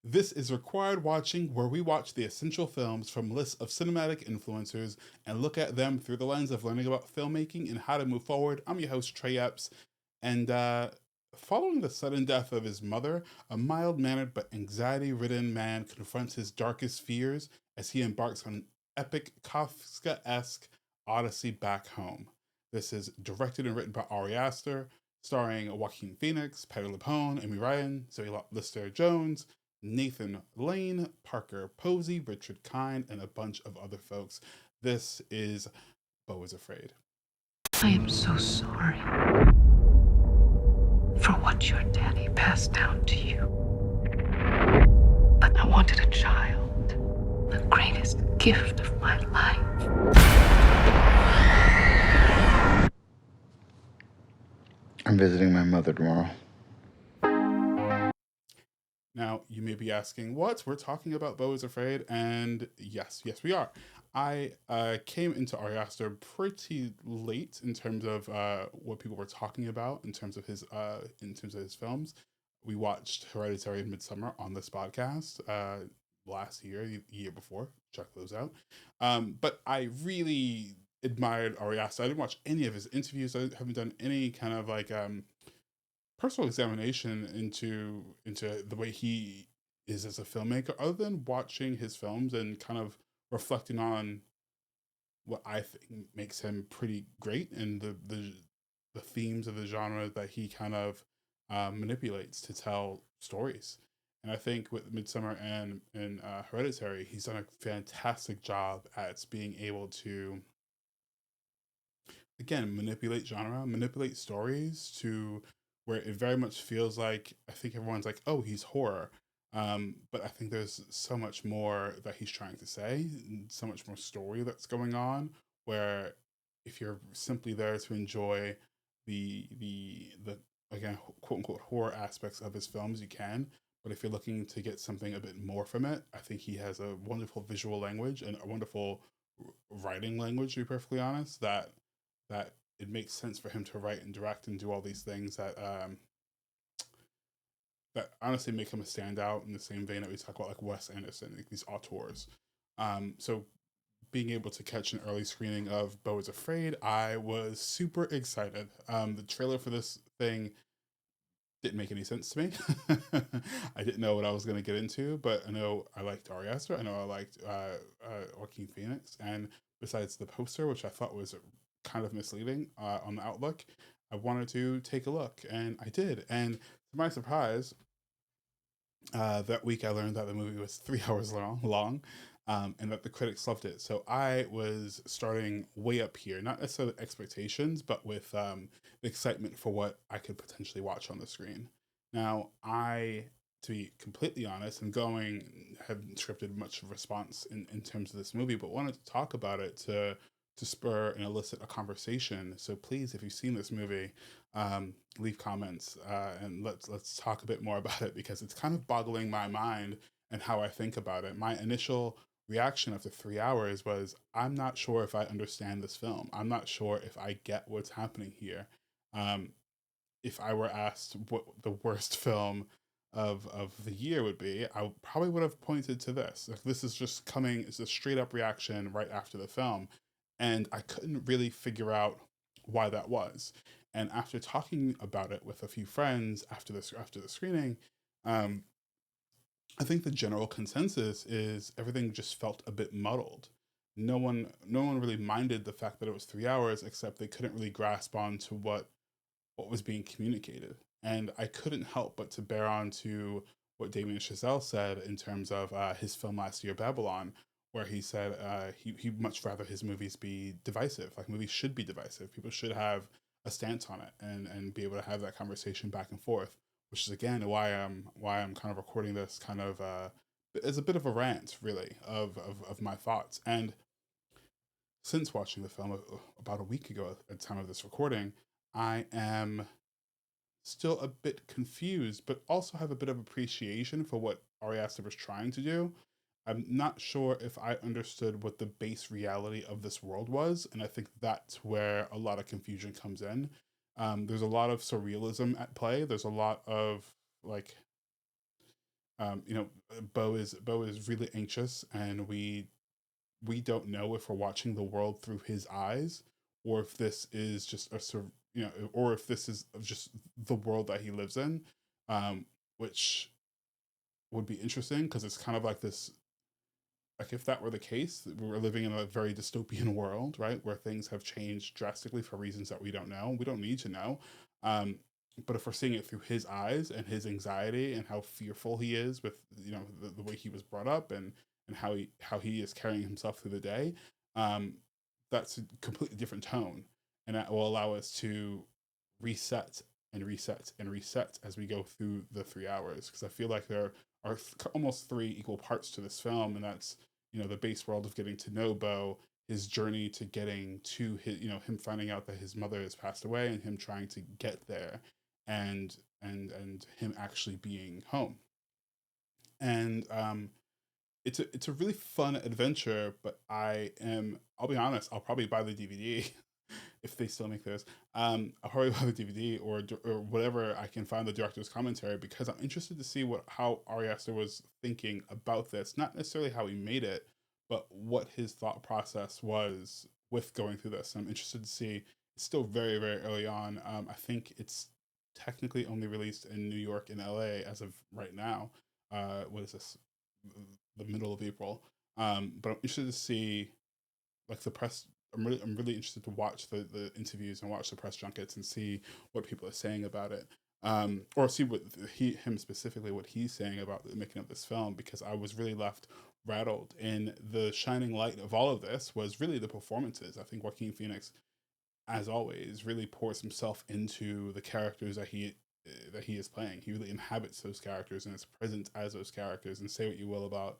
This is required watching, where we watch the essential films from lists of cinematic influencers and look at them through the lens of learning about filmmaking and how to move forward. I'm your host, Trey Epps, and following the sudden death of his mother, a mild mannered but anxiety ridden man confronts his darkest fears as he embarks on an epic Kafka esque odyssey back home. This is directed and written by Ari Aster, starring Joaquin Phoenix, Patty LuPone, Amy Ryan, Zoe Lister Jones, Nathan Lane, Parker Posey, Richard Kind, and a bunch of other folks. This is Beau Is Afraid. I am so sorry for what your daddy passed down to you. But I wanted a child, the greatest gift of my life. I'm visiting my mother tomorrow. Now, you may be asking, what? We're talking about Beau Is Afraid? And yes, we are. I came into Ari Aster pretty late in terms of what people were talking about in terms of his films. We watched Hereditary and Midsummer on this podcast last year, the year before. Check those out. But I really admired Ari Aster. I didn't watch any of his interviews. I haven't done any kind of like personal examination into the way he is as a filmmaker, other than watching his films and kind of reflecting on what I think makes him pretty great and the themes of the genre that he kind of manipulates to tell stories. And I think with Midsummer and Hereditary, he's done a fantastic job at being able to again manipulate genre, manipulate stories to where it very much feels like I think everyone's like, oh, he's horror. But I think there's so much more that he's trying to say, so much more story that's going on. Where if you're simply there to enjoy the again quote unquote horror aspects of his films, you can. But if you're looking to get something a bit more from it, I think he has a wonderful visual language and a wonderful writing language. To be perfectly honest, that it makes sense for him to write and direct and do all these things that honestly make him a standout in the same vein that we talk about like Wes Anderson, like these auteurs. So being able to catch an early screening of Beau Is Afraid, I was super excited. The trailer for this thing didn't make any sense to me. I didn't know what I was going to get into, but I know I liked Ari Aster. I know I liked Joaquin Phoenix. And besides the poster, which I thought was kind of misleading on the outlook, I wanted to take a look, and I did. And to my surprise, that week I learned that the movie was 3 hours long, and that the critics loved it. So I was starting way up here, not necessarily expectations, but with the excitement for what I could potentially watch on the screen. Now, to be completely honest, and going haven't scripted much of a response in terms of this movie, but wanted to talk about it to spur and elicit a conversation. So please, if you've seen this movie, leave comments and let's talk a bit more about it because it's kind of boggling my mind and how I think about it. My initial reaction after 3 hours was I'm not sure if I understand this film. I'm not sure if I get what's happening here. Um, if I were asked what the worst film of the year would be, I probably would have pointed to this. Like this is just coming, it's a straight up reaction right after the film, and I couldn't really figure out why that was. And after talking about it with a few friends after the screening, um, I think the general consensus is everything just felt a bit muddled. No one really minded the fact that it was 3 hours, except they couldn't really grasp on to what was being communicated. And I couldn't help but to bear on to what Damien Chazelle said in terms of his film last year, Babylon, where he said he'd much rather his movies be divisive. Like movies should be divisive. People should have a stance on it and be able to have that conversation back and forth. Which is again why I'm kind of recording this kind of as a bit of a rant, really, of my thoughts. And since watching the film about a week ago at the time of this recording, I am still a bit confused, but also have a bit of appreciation for what Ari Aster was trying to do. I'm not sure if I understood what the base reality of this world was, and I think that's where a lot of confusion comes in. There's a lot of surrealism at play. There's a lot of like Beau is really anxious, and we don't know if we're watching the world through his eyes, or if this is just a sort of, or if this is just the world that he lives in, which would be interesting because it's kind of like this, like if that were the case, we're living in a very dystopian world, right, where things have changed drastically for reasons that we don't know. We don't need to know. Um, but if we're seeing it through his eyes and his anxiety and how fearful he is with the way he was brought up, and how he is carrying himself through the day, um, that's a completely different tone, and that will allow us to reset and reset and reset as we go through the 3 hours. Because I feel like there are almost three equal parts to this film, and that's the base world of getting to know Beau, his journey to getting to his, him finding out that his mother has passed away and him trying to get there, and him actually being home. And it's a really fun adventure, but I'll be honest, I'll probably buy the DVD if they still make those. I'll probably buy the DVD or whatever I can find the director's commentary, because I'm interested to see how Ari Aster was thinking about this. Not necessarily how he made it, but what his thought process was with going through this. I'm interested to see. It's still very very early on. I think it's technically only released in New York and LA as of right now. What is this? The middle of April. But I'm interested to see like the press. I'm really interested to watch the interviews and watch the press junkets and see what people are saying about it, or see what him specifically, what he's saying about the making of this film, because I was really left rattled. And the shining light of all of this was really the performances. I think Joaquin Phoenix, as always, really pours himself into the characters that he is playing. He really inhabits those characters and is present as those characters. And say what you will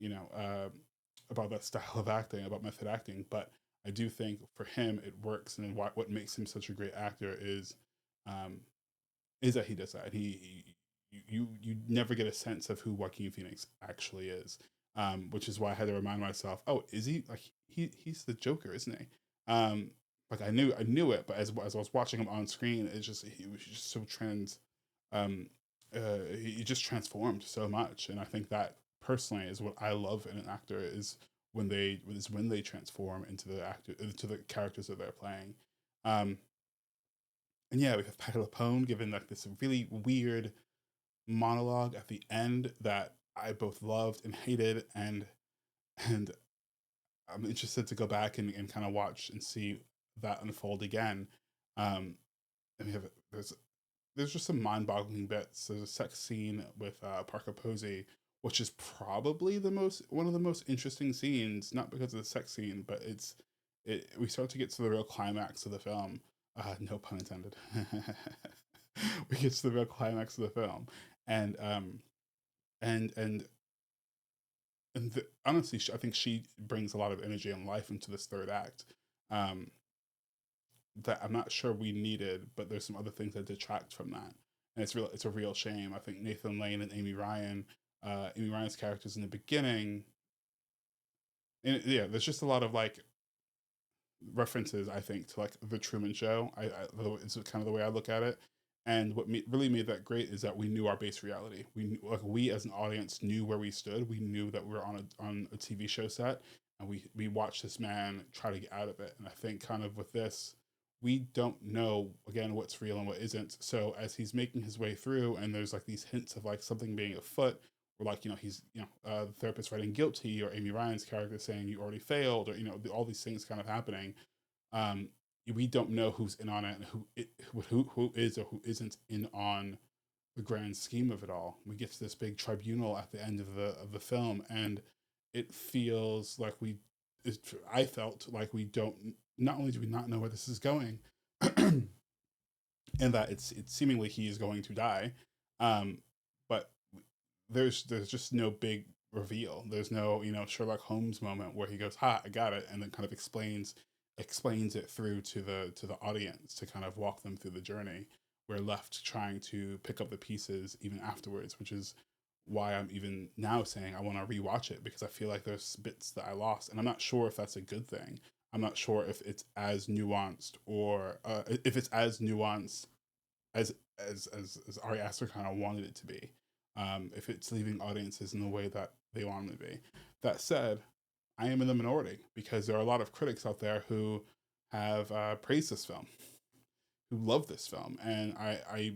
you know, uh, about that style of acting, about method acting, but I do think for him it works. And what makes him such a great actor um, is that he does that. You never get a sense of who Joaquin Phoenix actually is, which is why I had to remind myself, oh, is he like he's the Joker, isn't he? Like I knew it, but as I was watching him on screen, he was just so um, he just transformed so much, and I think that personally is what I love in an actor is when they transform into the characters that they're playing. Um, and yeah, we have Patti LuPone given like this really weird monologue at the end that I both loved and hated, and I'm interested to go back and kind of watch and see that unfold again. Um, and we have there's just some mind-boggling bits. There's a sex scene with Parker Posey, which is probably the most one of the most interesting scenes, not because of the sex scene, but we start to get to the real climax of the film. No pun intended. We get to the real climax of the film, and and and honestly, I think she brings a lot of energy and life into this third act. Um, that I'm not sure we needed, but there's some other things that detract from that, and it's a real shame. I think Nathan Lane and Amy Ryan's characters in the beginning, and yeah, there's just a lot of like references, I think, to like the Truman Show. It's kind of the way I look at it. And what really made that great is that we knew our base reality. We as an audience knew where we stood. We knew that we were on a TV show set, and we watched this man try to get out of it. And I think kind of with this, we don't know again what's real and what isn't. So as he's making his way through, and there's like these hints of like something being afoot, or like he's the therapist writing guilty, or Amy Ryan's character saying you already failed, or all these things kind of happening. um, we don't know who's in on it and who is or who isn't in on the grand scheme of it all. We get to this big tribunal at the end of the film, and it feels like I felt like we don't. Not only do we not know where this is going, and that it's seemingly he is going to die, um, but there's just no big reveal. There's no Sherlock Holmes moment where he goes, "Ha, I got it," and then kind of explains it through to the audience to kind of walk them through the journey. We're left trying to pick up the pieces even afterwards, which is why I'm even now saying I want to rewatch it, because I feel like there's bits that I lost, and I'm not sure if that's a good thing. I'm not sure if it's as nuanced, or if it's as nuanced as Ari Aster kind of wanted it to be. if it's leaving audiences in the way that they want them to be. That said, I am in the minority because there are a lot of critics out there who have praised this film, who love this film, and I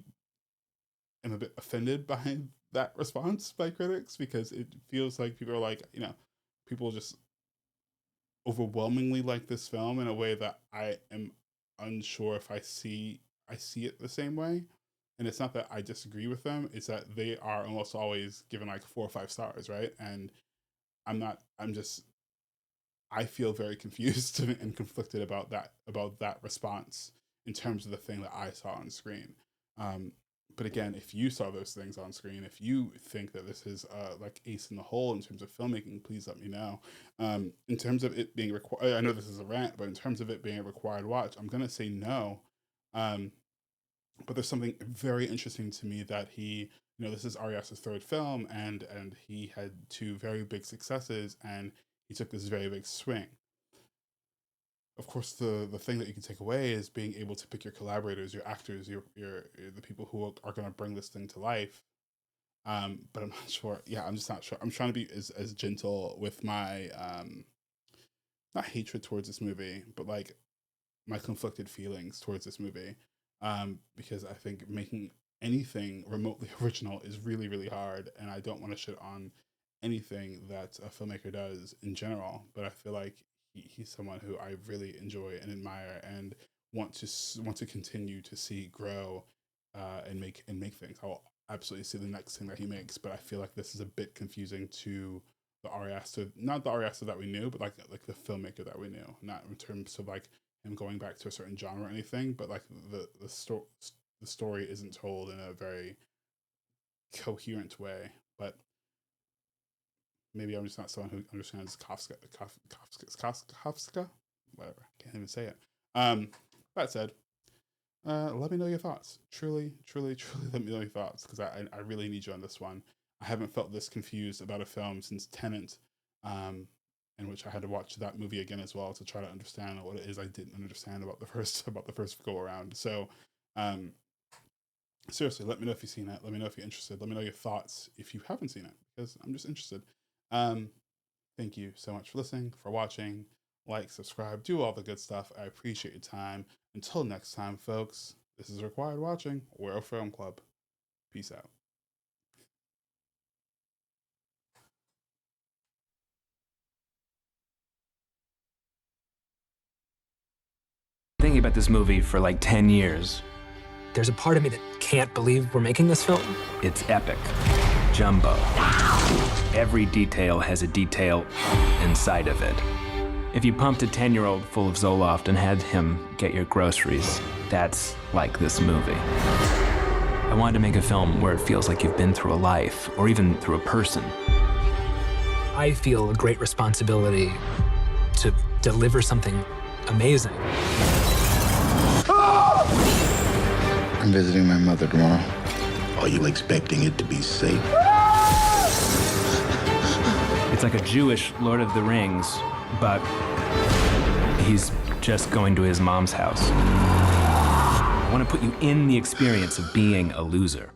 am a bit offended by that response by critics because it feels like people are like, people just overwhelmingly like this film in a way that I am unsure if I see it the same way. And it's not that I disagree with them, it's that they are almost always given like 4 or 5 stars, right? And I'm just I feel very confused and conflicted about that response in terms of the thing that I saw on screen. But again, if you saw those things on screen, if you think that this is like ace in the hole in terms of filmmaking, please let me know. In terms of it being required, I know this is a rant, but in terms of it being a required watch, I'm gonna say no. But there's something very interesting to me that this is Ari Aster's third film, and he had 2 very big successes, and he took this very big swing. Of course, the thing that you can take away is being able to pick your collaborators, your actors, your the people who are going to bring this thing to life. But I'm not sure. Yeah, I'm just not sure. I'm trying to be as gentle with my not hatred towards this movie, but like my conflicted feelings towards this movie. Because I think making anything remotely original is really, really hard, and I don't want to shit on anything that a filmmaker does in general. But I feel like he's someone who I really enjoy and admire, and want to continue to see grow, and make things. I'll absolutely see the next thing that he makes, but I feel like this is a bit confusing to the Ari Aster, not the Ari Aster that we knew, but like the filmmaker that we knew, not in terms of like him going back to a certain genre or anything, but like the story isn't told in a very coherent way. But maybe I'm just not someone who understands Kafka, whatever. Can't even say it. That said, let me know your thoughts. Truly, truly, truly, let me know your thoughts, because I really need you on this one. I haven't felt this confused about a film since Tenet, in which I had to watch that movie again as well to try to understand what it is I didn't understand about the first go around. So, seriously, let me know if you've seen it. Let me know if you're interested. Let me know your thoughts if you haven't seen it, because I'm just interested. Thank you so much for listening, for watching. Like, subscribe, do all the good stuff. I appreciate your time. Until next time, folks, this is Required Watching. We're a film club. Peace out. Thinking about this movie for like 10 years. There's a part of me that can't believe we're making this film. It's epic. Jumbo. Every detail has a detail inside of it. If you pumped a 10-year-old full of Zoloft and had him get your groceries, that's like this movie. I wanted to make a film where it feels like you've been through a life, or even through a person. I feel a great responsibility to deliver something amazing. I'm visiting my mother tomorrow. Are you expecting it to be safe? It's like a Jewish Lord of the Rings, but he's just going to his mom's house. I want to put you in the experience of being a loser.